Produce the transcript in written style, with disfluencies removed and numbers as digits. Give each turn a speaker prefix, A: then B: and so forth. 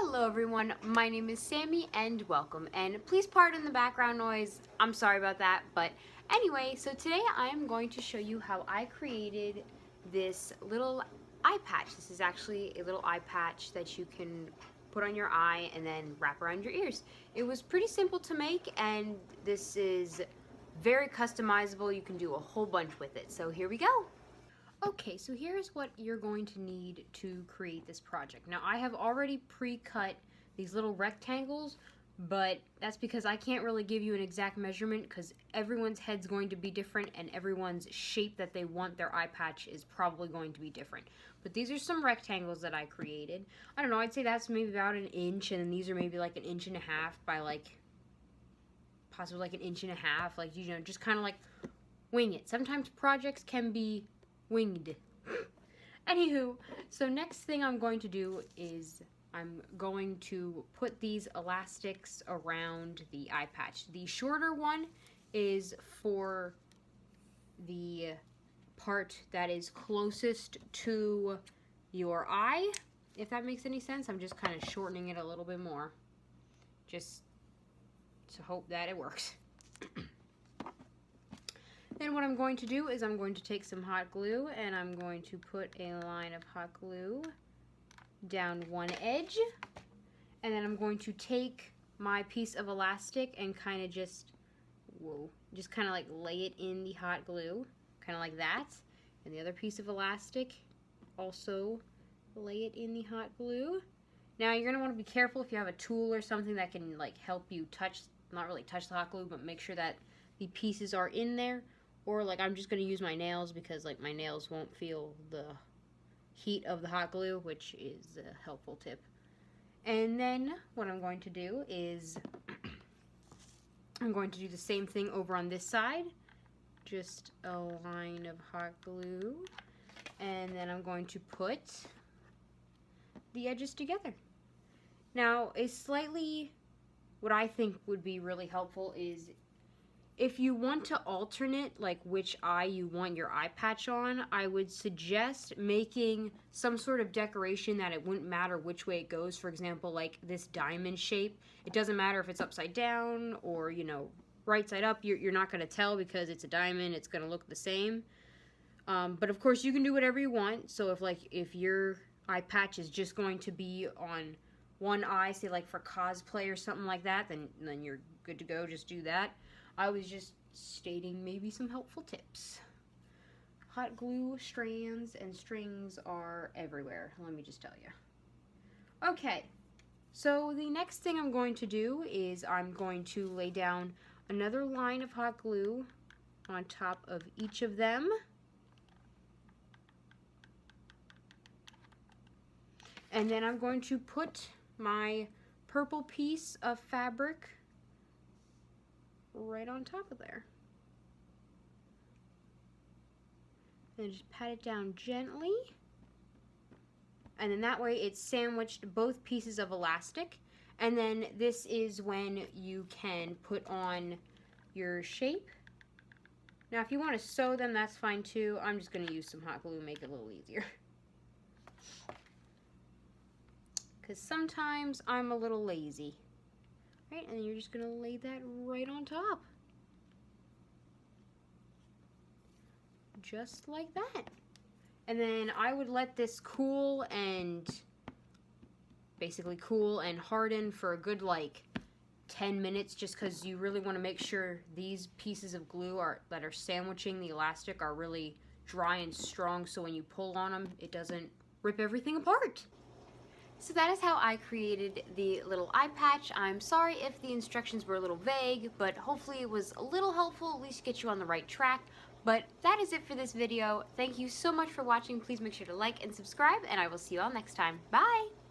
A: Hello everyone, my name is Sammy and welcome, and please pardon the background noise, I'm sorry about that, but anyway, so today I am going to show you how I created this little eye patch. This is actually a little eye patch that you can put on your eye and then wrap around your ears. It was pretty simple to make, and this is very customizable. You can do a whole bunch with it, so here we go. Okay, so here's what you're going to need to create this project. Now, I have already pre-cut these little rectangles, but that's because I can't really give you an exact measurement because everyone's head's going to be different and everyone's shape that they want their eye patch is probably going to be different. But these are some rectangles that I created. I don't know, I'd say that's maybe about an inch, and then these are maybe like an inch and a half by like possibly like an inch and a half, like, you know, just kind of like wing it. Sometimes projects can be winged. Anywho, so next thing I'm going to do is I'm going to put these elastics around the eye patch. The shorter one is for the part that is closest to your eye, if that makes any sense. I'm just kind of shortening it a little bit more, just to hope that it works. Then what I'm going to do is I'm going to take some hot glue and I'm going to put a line of hot glue down one edge, and then I'm going to take my piece of elastic and kind of just kind of like lay it in the hot glue, kind of like that, and the other piece of elastic also lay it in the hot glue. Now you're going to want to be careful if you have a tool or something that can like help you not really touch the hot glue, but make sure that the pieces are in there. Or like I'm just going to use my nails because like my nails won't feel the heat of the hot glue, which is a helpful tip. And then what I'm going to do is I'm going to do the same thing over on this side. Just a line of hot glue. And then I'm going to put the edges together. Now, what I think would be really helpful is if you want to alternate like which eye you want your eye patch on, I would suggest making some sort of decoration that it wouldn't matter which way it goes. For example, like this diamond shape. It doesn't matter if it's upside down or, you know, right side up. You're not going to tell because it's a diamond. It's going to look the same. But of course you can do whatever you want. So if your eye patch is just going to be on one eye, say like for cosplay or something like that, then you're good to go. Just do that. I was just stating maybe some helpful tips. Hot glue strands and strings are everywhere, let me just tell you. Okay, so the next thing I'm going to do is I'm going to lay down another line of hot glue on top of each of them. And then I'm going to put my purple piece of fabric right on top of there. And just pat it down gently. And then that way it's sandwiched both pieces of elastic. And then this is when you can put on your shape. Now if you want to sew them, that's fine too. I'm just going to use some hot glue and make it a little easier. Because sometimes I'm a little lazy. Right, and then you're just going to lay that right on top. Just like that. And then I would let this cool and harden for a good like 10 minutes, just because you really want to make sure these pieces of glue that are sandwiching the elastic are really dry and strong, so when you pull on them it doesn't rip everything apart. So that is how I created the little eye patch. I'm sorry if the instructions were a little vague, but hopefully it was a little helpful, at least get you on the right track. But that is it for this video. Thank you so much for watching. Please make sure to like and subscribe, and I will see you all next time. Bye!